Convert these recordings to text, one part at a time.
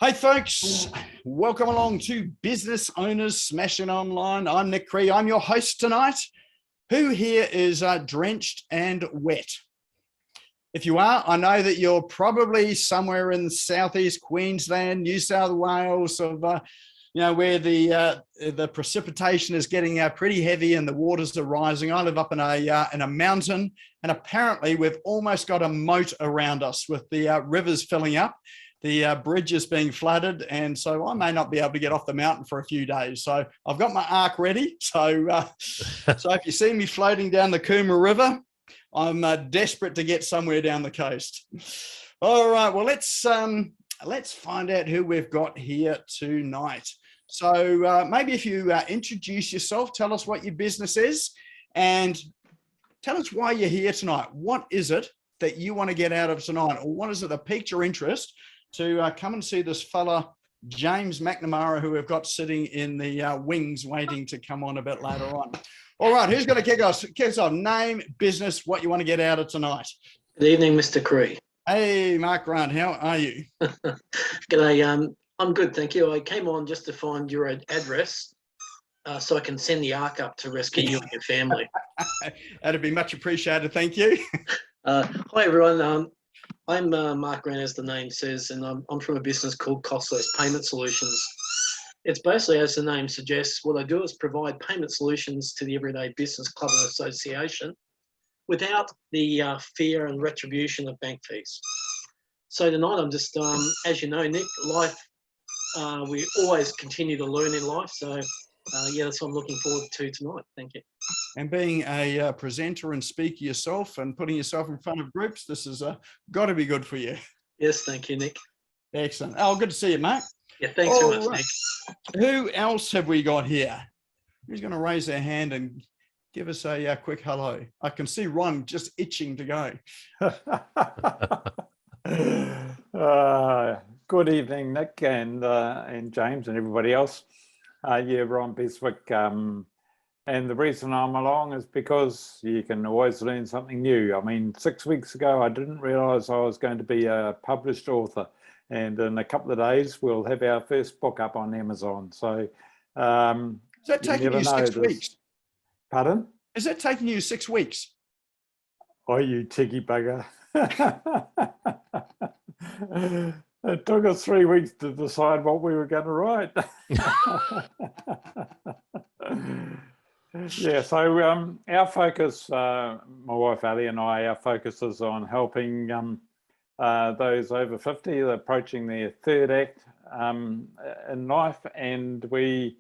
Hey folks, welcome along to Business Owners Smashing Online. I'm Nick Cree. I'm your host tonight. Who here is drenched and wet? If you are, I know that you're probably somewhere in southeast Queensland, New South Wales, where the precipitation is getting pretty heavy and the waters are rising. I live up in a mountain, and apparently we've almost got a moat around us with the rivers filling up. The bridge is being flooded, and so I may not be able to get off the mountain for a few days. So I've got my ark ready. So if you see me floating down the Cooma River, I'm desperate to get somewhere down the coast. All right, well, let's find out who we've got here tonight. So maybe if you introduce yourself, tell us what your business is, and tell us why you're here tonight. What is it that you want to get out of tonight, or what is it that piqued your interest to come and see this fella, James McNamara, who we've got sitting in the wings waiting to come on a bit later on. All right, who's going to kick us off? Name, business, what you want to get out of tonight. Good evening, Mr. Cree. Hey, Mark Grant, how are you? G'day, I'm good, thank you. I came on just to find your address so I can send the ark up to rescue you and your family. That'd be much appreciated, thank you. Hi, everyone. I'm Mark Grant, as the name says, and I'm from a business called Costless Payment Solutions. It's basically, as the name suggests, what I do is provide payment solutions to the everyday business club and association without the fear and retribution of bank fees. So tonight I'm just, as you know, Nick, life, we always continue to learn in life. So yeah, that's what I'm looking forward to tonight. Thank you. And being a presenter and speaker yourself and putting yourself in front of groups, this has got to be good for you. Yes, thank you, Nick. Excellent. Oh, good to see you, Mark. Yeah, thanks very much, Nick. Who else have we got here? Who's going to raise their hand and give us a quick hello? I can see Ron just itching to go. Good evening, Nick and James and everybody else. Yeah, Ron Beswick. And the reason I'm along is because you can always learn something new. I mean, 6 weeks ago, I didn't realise I was going to be a published author. And in a couple of days, we'll have our first book up on Amazon. So, is that taking you 6 weeks? Pardon? Is that taking you 6 weeks? Oh, you cheeky bugger. It took us 3 weeks to decide what we were going to write. Yeah, so our focus, my wife Ali and I, our focus is on helping those over 50 approaching their third act in life, and we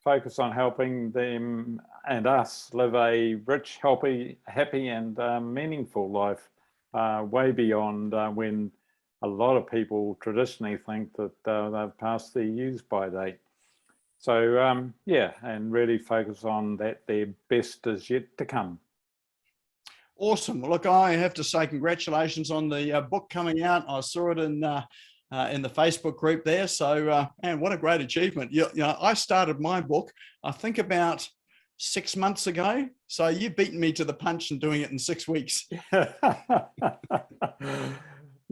focus on helping them and us live a rich, happy and meaningful life way beyond when a lot of people traditionally think that they've passed their use-by date. So, yeah, and really focus on that their best is yet to come. Awesome. Well, look, I have to say congratulations on the book coming out. I saw it in the Facebook group there. So, man, what a great achievement. You know, I started my book, I think about 6 months ago. So you've beaten me to the punch in doing it in 6 weeks.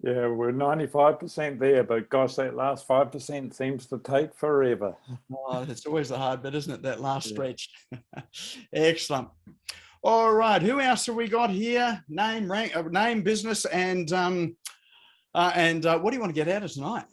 Yeah, we're 95% there, but gosh, that last 5% seems to take forever. Oh, it's always the hard bit, isn't it? That last stretch. Excellent. All right, who else have we got here? Name, rank, name, business, and what do you want to get out of tonight?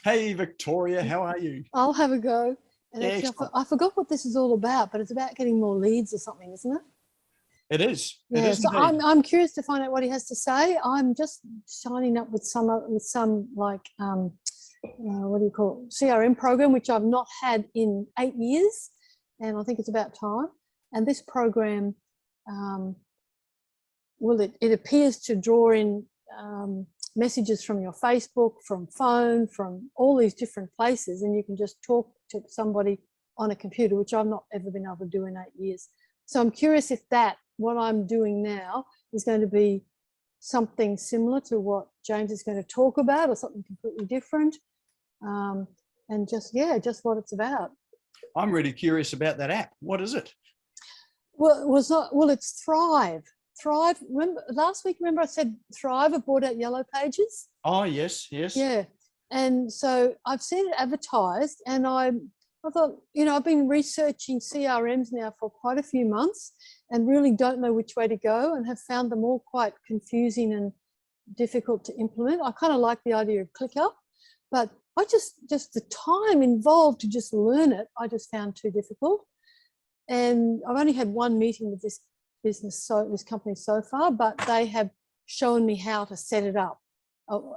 Hey, Victoria, how are you? I'll have a go. And actually, I forgot what this is all about, but it's about getting more leads or something, isn't it? It is. Yeah. It is so I'm curious to find out what he has to say. I'm just signing up with some like what do you call it? CRM program, which I've not had in 8 years, and I think it's about time. And this program, it appears to draw in messages from your Facebook, from phone, from all these different places, and you can just talk to somebody on a computer, which I've not ever been able to do in 8 years. So I'm curious if what I'm doing now is going to be something similar to what James is going to talk about, or something completely different, and just what it's about. I'm really curious about that app. What is it? Well, it was not. Well, it's Thrive. Thrive. Remember last week? Remember I said Thrive have bought out Yellow Pages. Oh, yes, yes. Yeah, and so I've seen it advertised, and I thought, I've been researching CRMs now for quite a few months, and really don't know which way to go, and have found them all quite confusing and difficult to implement. I kind of like the idea of ClickUp, but I just the time involved to just learn it, I just found too difficult. And I've only had one meeting with this this company so far, but they have shown me how to set it up.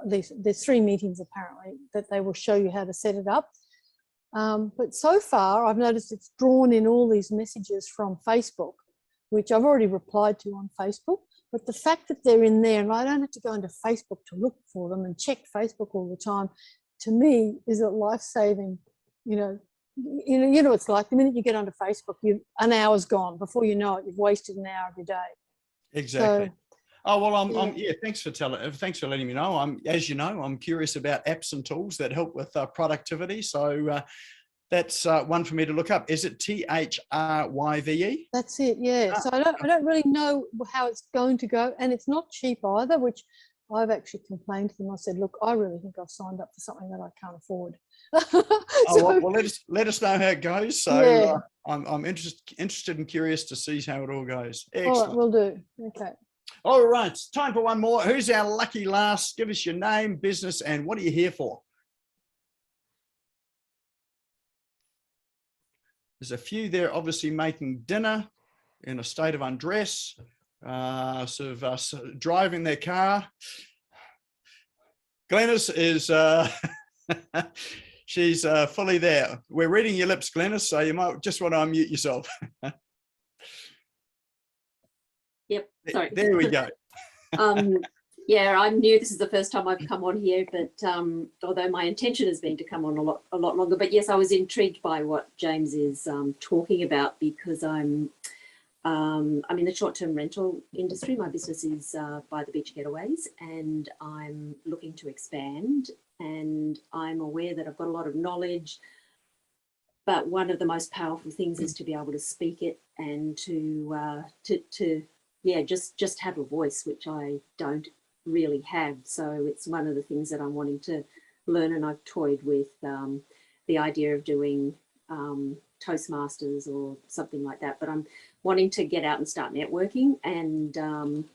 There's 3 meetings apparently that they will show you how to set it up. But so far, I've noticed it's drawn in all these messages from Facebook, which I've already replied to on Facebook. But the fact that they're in there and I don't have to go into Facebook to look for them and check Facebook all the time, to me, is a life-saving. You know, it's like the minute you get onto Facebook, an hour's gone. Before you know it, you've wasted an hour of your day. Exactly. So, oh, well, thanks for letting me know. As you know, I'm curious about apps and tools that help with productivity. So that's one for me to look up. Is it THRYVE? that's it. Yeah. So I don't really know how it's going to go, and it's not cheap either, which I've actually complained to them. I said, look, I really think I've signed up for something that I can't afford. Well, let us know how it goes. So yeah. I'm interested and curious to see how it all goes. Excellent. All right, we'll do. Okay. All right, it's time for one more. Who's our lucky last? Give us your name, business, and what are you here for? There's a few there obviously making dinner in a state of undress, driving their car. Glenys is, she's fully there. We're reading your lips, Glenys, so you might just want to unmute yourself. Yep, sorry. There we go. Yeah, I'm new. This is the first time I've come on here, but although my intention has been to come on a lot longer, but yes, I was intrigued by what James is talking about, because I'm in the short-term rental industry. My business is By the Beach Getaways, and I'm looking to expand, and I'm aware that I've got a lot of knowledge, but one of the most powerful things is to be able to speak it and to just have a voice, which I don't really have. So it's one of the things that I'm wanting to learn, and I've toyed with the idea of doing Toastmasters or something like that, but I'm wanting to get out and start networking, and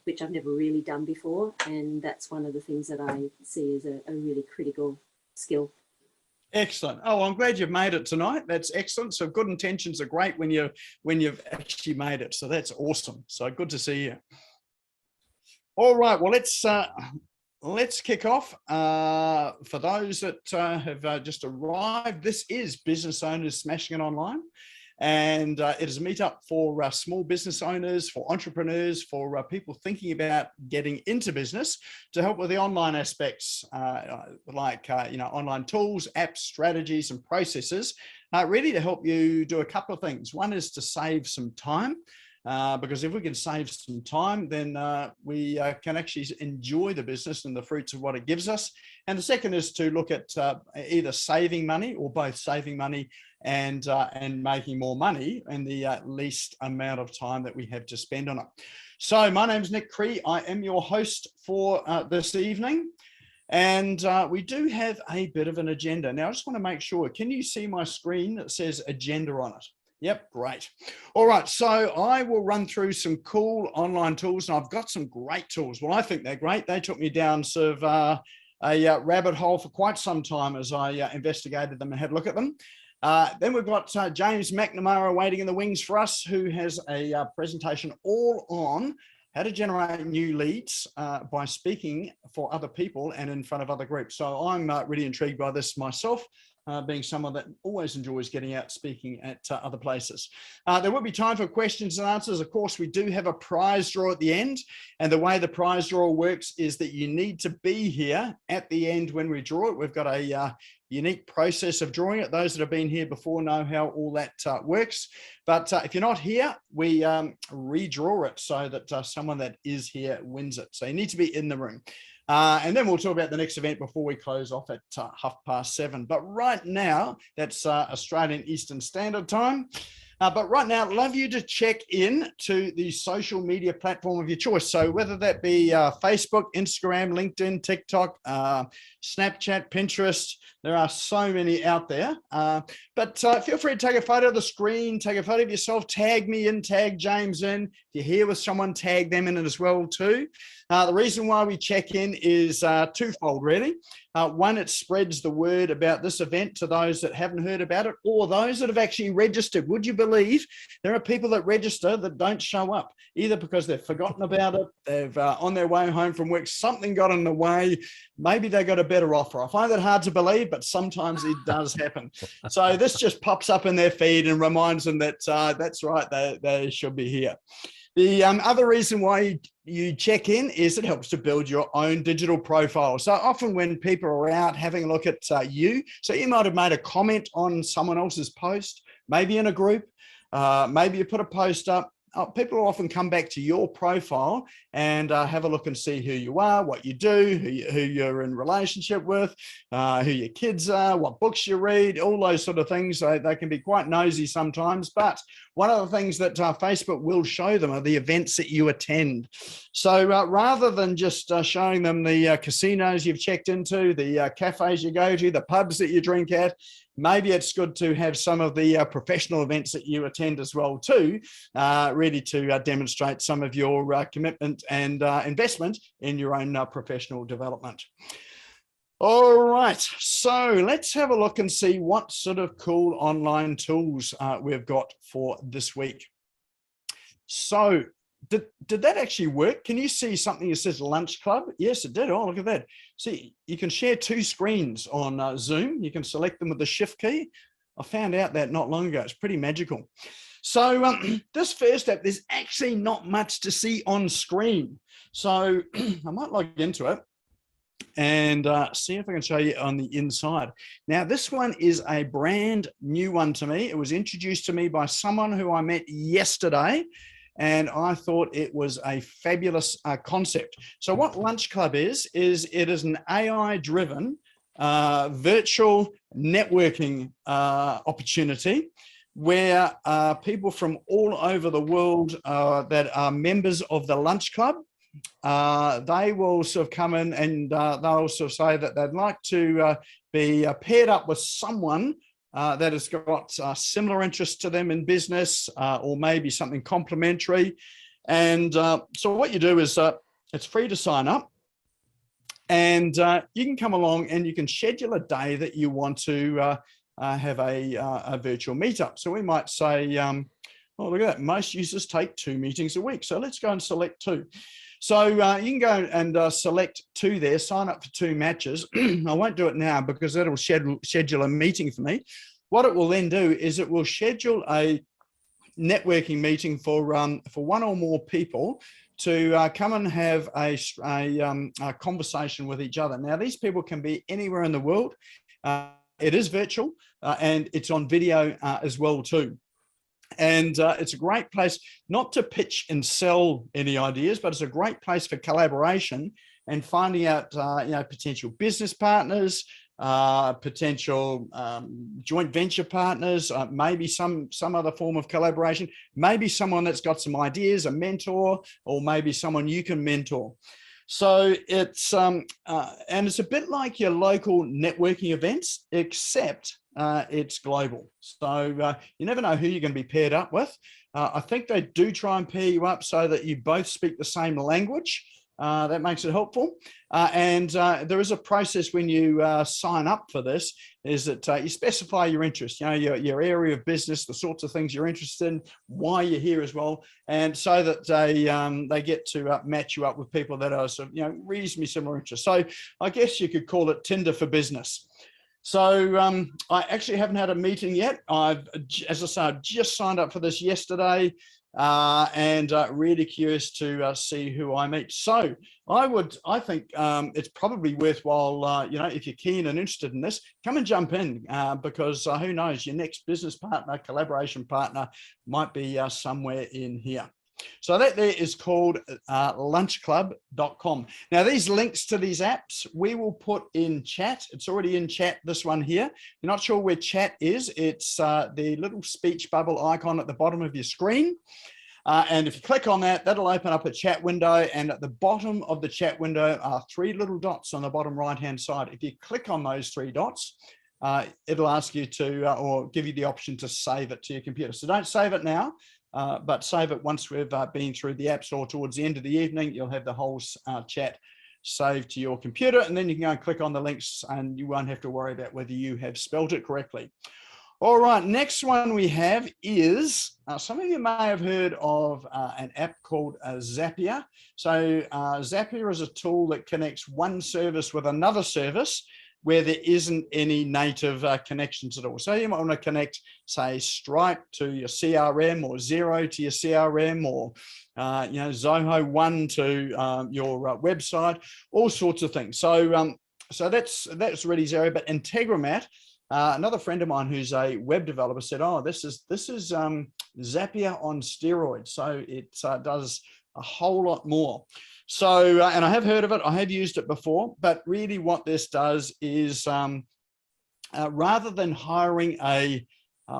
which I've never really done before, and that's one of the things that I see as a really critical skill. Excellent. Oh, I'm glad you've made it tonight. That's excellent. So good intentions are great when you've actually made it. So that's awesome. So good to see you. All right. Well, let's kick off. For those that have just arrived, this is Business Owners Smashing It Online. And it is a meetup for small business owners, for entrepreneurs, for people thinking about getting into business, to help with the online aspects, online tools, apps, strategies, and processes, really to help you do a couple of things. One is to save some time, because if we can save some time, then we can actually enjoy the business and the fruits of what it gives us. And the second is to look at either saving money, or both saving money and making more money in the least amount of time that we have to spend on it. So my name is Nick Cree. I am your host for this evening. And we do have a bit of an agenda. Now, I just want to make sure, can you see my screen that says agenda on it? Yep, great. All right, so I will run through some cool online tools, and I've got some great tools. Well, I think they're great. They took me down sort of a rabbit hole for quite some time as I investigated them and had a look at them. Then we've got James McNamara waiting in the wings for us, who has a presentation all on how to generate new leads by speaking for other people and in front of other groups. So I'm really intrigued by this myself, being someone that always enjoys getting out speaking at other places. There will be time for questions and answers. Of course, we do have a prize draw at the end. And the way the prize draw works is that you need to be here at the end when we draw it. We've got a unique process of drawing it. Those that have been here before know how all that works. But if you're not here, we redraw it so that someone that is here wins it. So you need to be in the room. And then we'll talk about the next event before we close off at 7:30. But right now, that's Australian Eastern Standard Time. But right now, I'd love you to check in to the social media platform of your choice. So whether that be Facebook, Instagram, LinkedIn, TikTok, Snapchat, Pinterest, there are so many out there. But feel free to take a photo of the screen, take a photo of yourself, tag me in, tag James in. If you're here with someone, tag them in as well too. The reason why we check in is twofold, really. One, it spreads the word about this event to those that haven't heard about it or those that have actually registered. Would you believe there are people that register that don't show up, either because they've forgotten about it, they've on their way home from work, something got in the way, maybe they got a better offer. I find that hard to believe, but sometimes it does happen. So this just pops up in their feed and reminds them that that's right, they should be here. The other reason why you check in is it helps to build your own digital profile. So often when people are out having a look at you, so you might have made a comment on someone else's post, maybe in a group, maybe you put a post up. People will often come back to your profile and have a look and see who you are, what you do, who you're in relationship with, who your kids are, what books you read, all those sort of things. They can be quite nosy sometimes, but one of the things that Facebook will show them are the events that you attend. So rather than just showing them the casinos you've checked into, the cafes you go to, the pubs that you drink at, maybe it's good to have some of the professional events that you attend as well too, really to demonstrate some of your commitment and investment in your own professional development. All right, so let's have a look and see what sort of cool online tools we've got for this week. So did that actually work? Can you see something that says Lunch Club? Yes, it did. Oh, look at that. See, you can share two screens on Zoom. You can select them with the Shift key. I found out that not long ago. It's pretty magical. So this first app, there's actually not much to see on screen. So I might log into it and see if I can show you on the inside. Now, this one is a brand new one to me. It was introduced to me by someone who I met yesterday, and I thought it was a fabulous concept. So what Lunch Club is it is an AI-driven virtual networking opportunity where people from all over the world that are members of the Lunch Club, they will sort of come in and they'll sort of say that they'd like to be paired up with someone that has got similar interests to them in business or maybe something complementary. And so what you do is it's free to sign up, and you can come along and you can schedule a day that you want to have a virtual meetup. So we might say, oh, look at that, most users take 2 meetings a week. So let's go and select 2. So you can go and select 2 there, sign up for 2 matches. I won't do it now because that'll schedule a meeting for me. What it will then do is it will schedule a networking meeting for 1 or more people to come and have a conversation with each other. Now, these people can be anywhere in the world. It is virtual and it's on video as well too. And it's a great place not to pitch and sell any ideas, but it's a great place for collaboration and finding out potential business partners, potential joint venture partners, maybe some other form of collaboration, maybe someone that's got some ideas, a mentor, or maybe someone you can mentor. So it's and it's a bit like your local networking events, except it's global. So you never know who you're going to be paired up with. I think they do try and pair you up so that you both speak the same language. That makes it helpful. And there is a process when you sign up for this, is that you specify your interest, your area of business, the sorts of things you're interested in, why you're here as well. And so that they get to match you up with people that are sort of, reasonably similar interests. So I guess you could call it Tinder for business. So I actually haven't had a meeting yet. As I say, I just signed up for this yesterday. And really curious to see who I meet. So I think it's probably worthwhile, if you're keen and interested in this, come and jump in because who knows, your next business partner, collaboration partner might be somewhere in here. So that there is called lunchclub.com. Now, these links to these apps, we will put in chat. It's already in chat, this one here. If you're not sure where chat is, it's the little speech bubble icon at the bottom of your screen. And if you click on that, that'll open up a chat window. And at the bottom of the chat window are 3 little dots on the bottom right-hand side. If you click on those 3 dots, it'll ask you to, or give you the option to save it to your computer. So don't save it now, but save it once we've been through the App Store towards the end of the evening. You'll have the whole chat saved to your computer, and then you can go and click on the links and you won't have to worry about whether you have spelled it correctly. All right, next one we have is, some of you may have heard of an app called Zapier. So Zapier is a tool that connects one service with another service where there isn't any native connections at all. So you might want to connect, say, Stripe to your CRM, or Xero to your CRM, or Zoho One to your website, all sorts of things. So so that's really Xero. But Integromat, another friend of mine who's a web developer, said, "Oh, this is Zapier on steroids." So it does a whole lot more. So, and I have heard of it, I have used it before, but really what this does is rather than hiring a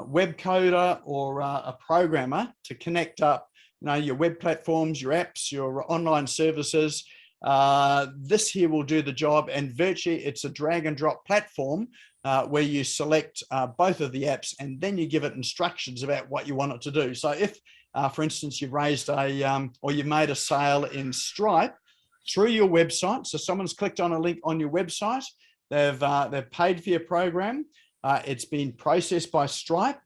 web coder or a programmer to connect up, your web platforms, your apps, your online services, this here will do the job. And virtually it's a drag and drop platform where you select both of the apps and then you give it instructions about what you want it to do. So if, for instance, you've raised or you've made a sale in Stripe through your website. So someone's clicked on a link on your website. They've paid for your program. It's been processed by Stripe,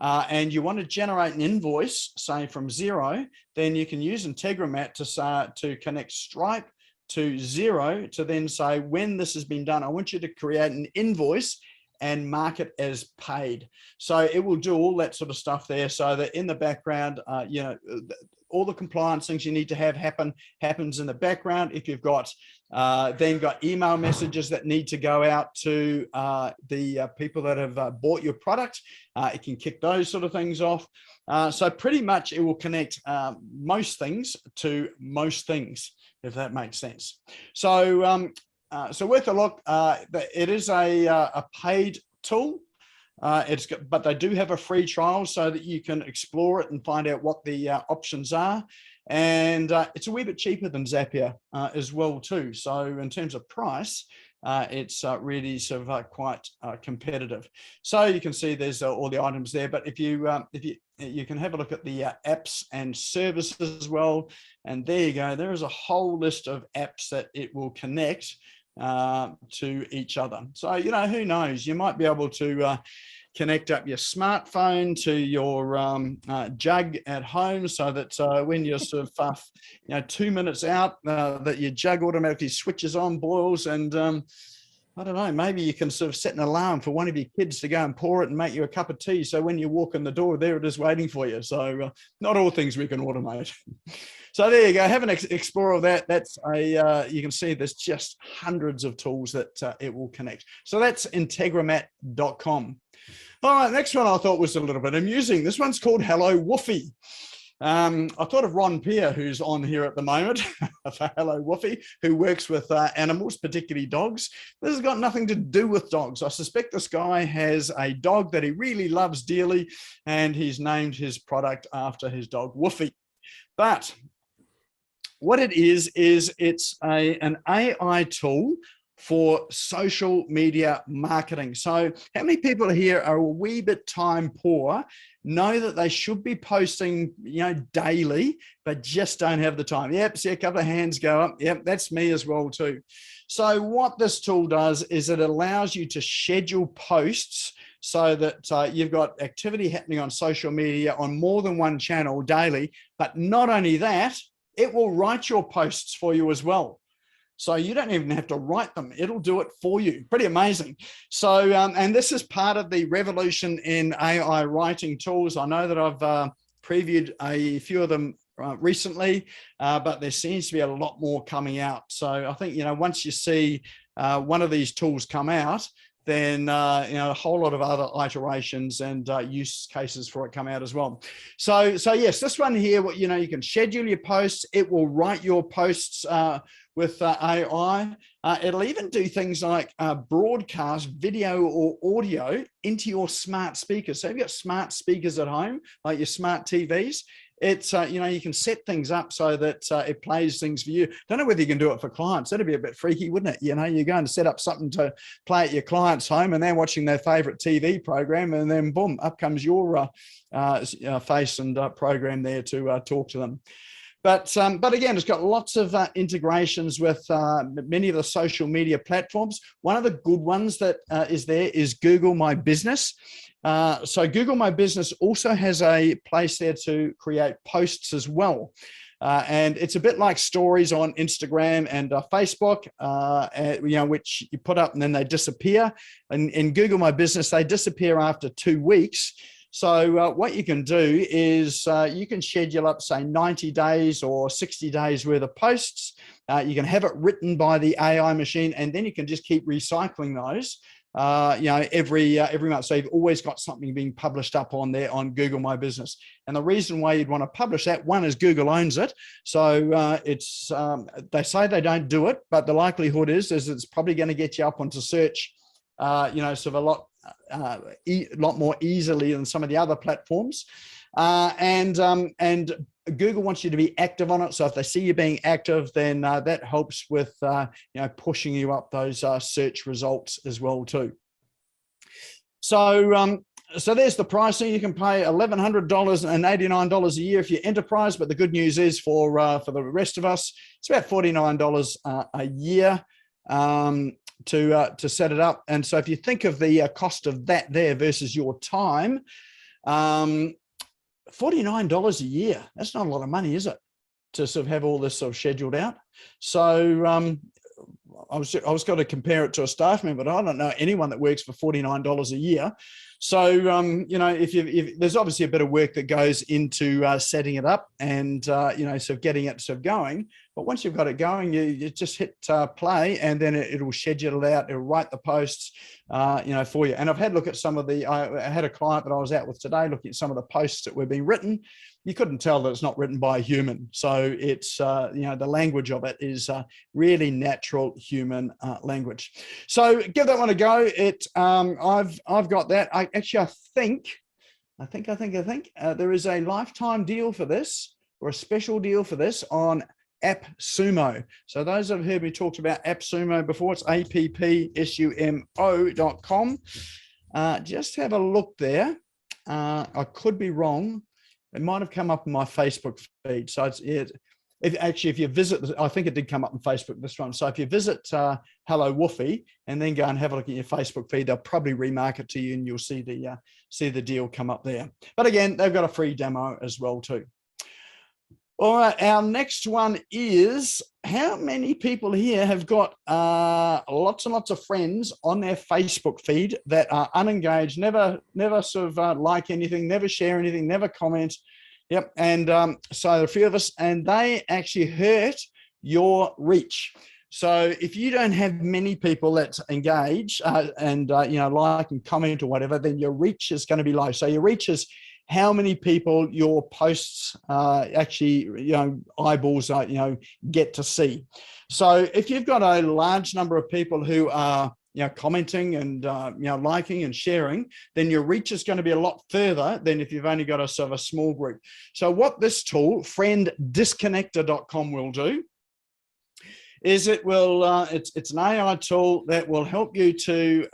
and you want to generate an invoice, say from Xero, then you can use Integromat to connect Stripe to Xero to then say, when this has been done, I want you to create an invoice and mark it as paid. So it will do all that sort of stuff there, so that in the background, all the compliance things you need to have happens in the background. If you've got then got email messages that need to go out to the people that have bought your product, it can kick those sort of things off. So pretty much it will connect most things to most things, if that makes sense. So so worth a look. It is a paid tool. But they do have a free trial so that you can explore it and find out what the options are. And it's a wee bit cheaper than Zapier as well too. So in terms of price, it's really sort of quite competitive. So you can see there's all the items there. But if you can have a look at the apps and services as well. And there you go. There is a whole list of apps that it will connect to each other. So, who knows, you might be able to connect up your smartphone to your jug at home, so that when you're sort of 2 minutes out, that your jug automatically switches on, boils, and I don't know, maybe you can sort of set an alarm for one of your kids to go and pour it and make you a cup of tea. So when you walk in the door, there it is waiting for you. So not all things we can automate. So there you go. Have an explore of that. That's you can see there's just hundreds of tools that it will connect. So that's integromat.com. All right, next one I thought was a little bit amusing. This one's called Hello Woofie. I thought of Ron Peer, who's on here at the moment, for Hello Woofie, who works with animals, particularly dogs. This has got nothing to do with dogs. I suspect this guy has a dog that he really loves dearly, and he's named his product after his dog, Woofie. But what it is it's an AI tool for social media marketing. So how many people here are a wee bit time poor, know that they should be posting, daily, but just don't have the time? Yep, see a couple of hands go up. Yep, that's me as well too. So what this tool does is it allows you to schedule posts so that you've got activity happening on social media on more than one channel daily. But not only that, it will write your posts for you as well. So you don't even have to write them. It'll do it for you. Pretty amazing. So, and this is part of the revolution in AI writing tools. I know that I've previewed a few of them recently, but there seems to be a lot more coming out. So I think, once you see one of these tools come out, then a whole lot of other iterations and use cases for it come out as well. So yes, this one here, you can schedule your posts. It will write your posts with AI. It'll even do things like broadcast video or audio into your smart speakers. So if you've got smart speakers at home, like your smart TVs, it's you can set things up so that it plays things for you. Don't know whether you can do it for clients. That'd be a bit freaky, wouldn't it? You're going to set up something to play at your client's home, and they're watching their favorite TV program, and then boom, up comes your face and program there to talk to them. But again, it's got lots of integrations with many of the social media platforms. One of the good ones that is there is Google My Business. So Google My Business also has a place there to create posts as well. And it's a bit like stories on Instagram and Facebook, which you put up and then they disappear. And in Google My Business, they disappear after 2 weeks. So what you can do is you can schedule up, say, 90 days or 60 days worth of posts. You can have it written by the AI machine, and then you can just keep recycling those, every month. So you've always got something being published up on there on Google My Business. And the reason why you'd want to publish that, one is Google owns it. So they say they don't do it, but the likelihood is it's probably going to get you up onto search, sort of a lot more easily than some of the other platforms. And Google wants you to be active on it. So if they see you being active, then that helps with, pushing you up those search results as well too. So there's the pricing. You can pay $1,189 a year if you're enterprise, but the good news is for the rest of us, it's about $49 a year to set it up. And so if you think of the cost of that there versus your time, $49 a year, that's not a lot of money, is it? To sort of have all this sort of scheduled out. So I was going to compare it to a staff member, but I don't know anyone that works for $49 a year. So, if there's obviously a bit of work that goes into setting it up and, sort of getting it sort of going. But once you've got it going, you just hit play, and then it'll schedule it out. It'll write the posts, for you. And I've had a look at some of I had a client that I was out with today looking at some of the posts that were being written. You couldn't tell that it's not written by a human. So it's, the language of it is really natural human language. So give that one a go. I've got that. I think there is a lifetime deal for this, or a special deal for this on AppSumo. So those that have heard me talk about AppSumo before, it's appsumo.com. Just have a look there. I could be wrong. It might have come up in my Facebook feed. So if you visit, I think it did come up on Facebook, this one. So if you visit Hello Woofy and then go and have a look at your Facebook feed, they'll probably remark it to you, and you'll see the deal come up there. But again, they've got a free demo as well too. All right, our next one is, how many people here have got lots and lots of friends on their Facebook feed that are unengaged, never sort of like anything, never share anything, never comment? Yep, and so a few of us, and they actually hurt your reach. So if you don't have many people that engage and like and comment or whatever, then your reach is going to be low. So your reach is how many people your posts actually, eyeballs, get to see. So if you've got a large number of people who are, commenting and, liking and sharing, then your reach is going to be a lot further than if you've only got a sort of a small group. So what this tool, frienddisconnector.com, will do is it will, it's an AI tool that will help you to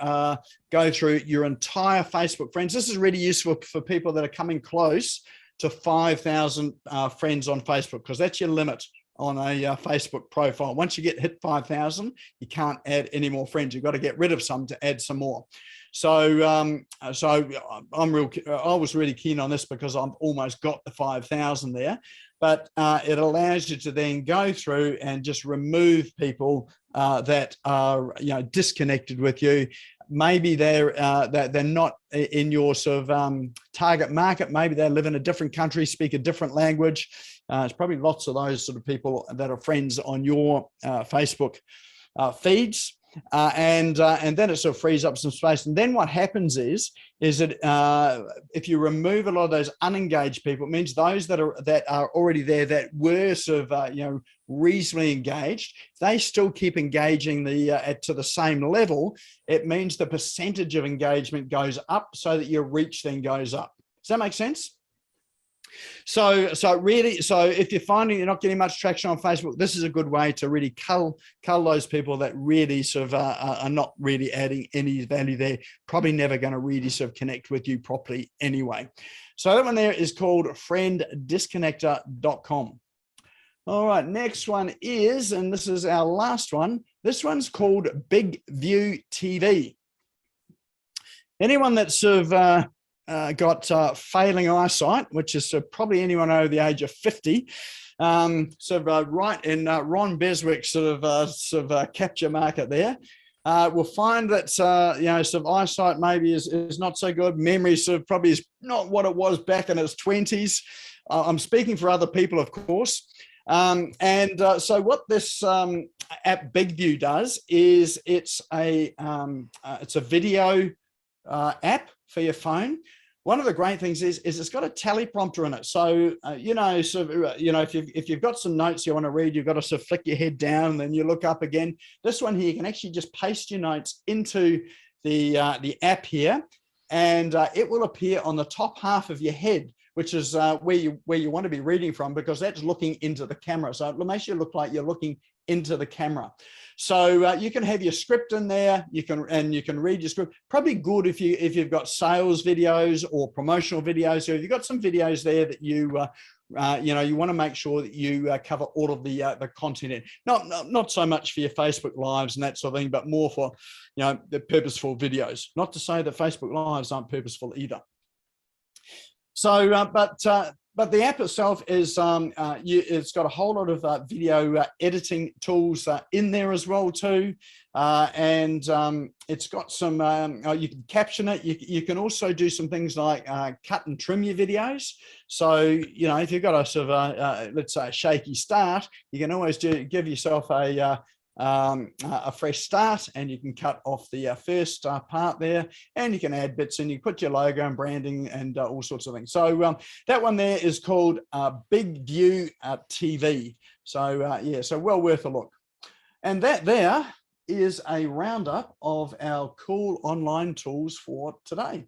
go through your entire Facebook friends. This is really useful for people that are coming close to 5,000 friends on Facebook, because that's your limit on a Facebook profile. Once you hit 5,000, you can't add any more friends. You've got to get rid of some to add some more. So, I was really keen on this because I've almost got the 5,000 there. But it allows you to then go through and just remove people that are disconnected with you. Maybe they're not in your sort of target market. Maybe they live in a different country, speak a different language. There's probably lots of those sort of people that are friends on your Facebook feeds. and then it sort of frees up some space. And then what happens is that if you remove a lot of those unengaged people, it means those that are already there, that were sort of reasonably engaged, if they still keep engaging to the same level, it means the percentage of engagement goes up, so that your reach then goes up. Does that make sense? So if you're finding you're not getting much traction on Facebook, this is a good way to really cull those people that really sort of are not really adding any value there, probably never going to really sort of connect with you properly anyway. So that one there is called frienddisconnector.com. All right, next one is, and this is our last one, this one's called Big View TV. Anyone that's sort of got failing eyesight, which is probably anyone over the age of 50, right in Ron Beswick's sort of capture market there, we'll find that sort of eyesight maybe is not so good. Memory sort of probably is not what it was back in its 20s. I'm speaking for other people, of course. So what this app Big View does is it's a video app for your phone. One of the great things is it's got a teleprompter in it. So, if you've got some notes you want to read, you've got to sort of flick your head down and then you look up again. This one here, you can actually just paste your notes into the app here, and it will appear on the top half of your head, which is where you want to be reading from, because that's looking into the camera. So it makes you look like you're looking into the camera. So you can have your script in there. You can read your script. Probably good if you've got sales videos or promotional videos. So if you've got some videos there that you want to make sure that you cover all of the content in. Not so much for your Facebook lives and that sort of thing, but more for the purposeful videos. Not to say that Facebook lives aren't purposeful either. So, but the app itself is it's got a whole lot of video editing tools in there as well too, and it's got some you can caption it. You can also do some things like cut and trim your videos. So if you've got a sort of let's say a shaky start, you can always give yourself a fresh start, and you can cut off the first part there, and you can add bits in. You put your logo and branding and all sorts of things. So that one there is called Big View TV. So so well worth a look. And that there is a roundup of our cool online tools for today.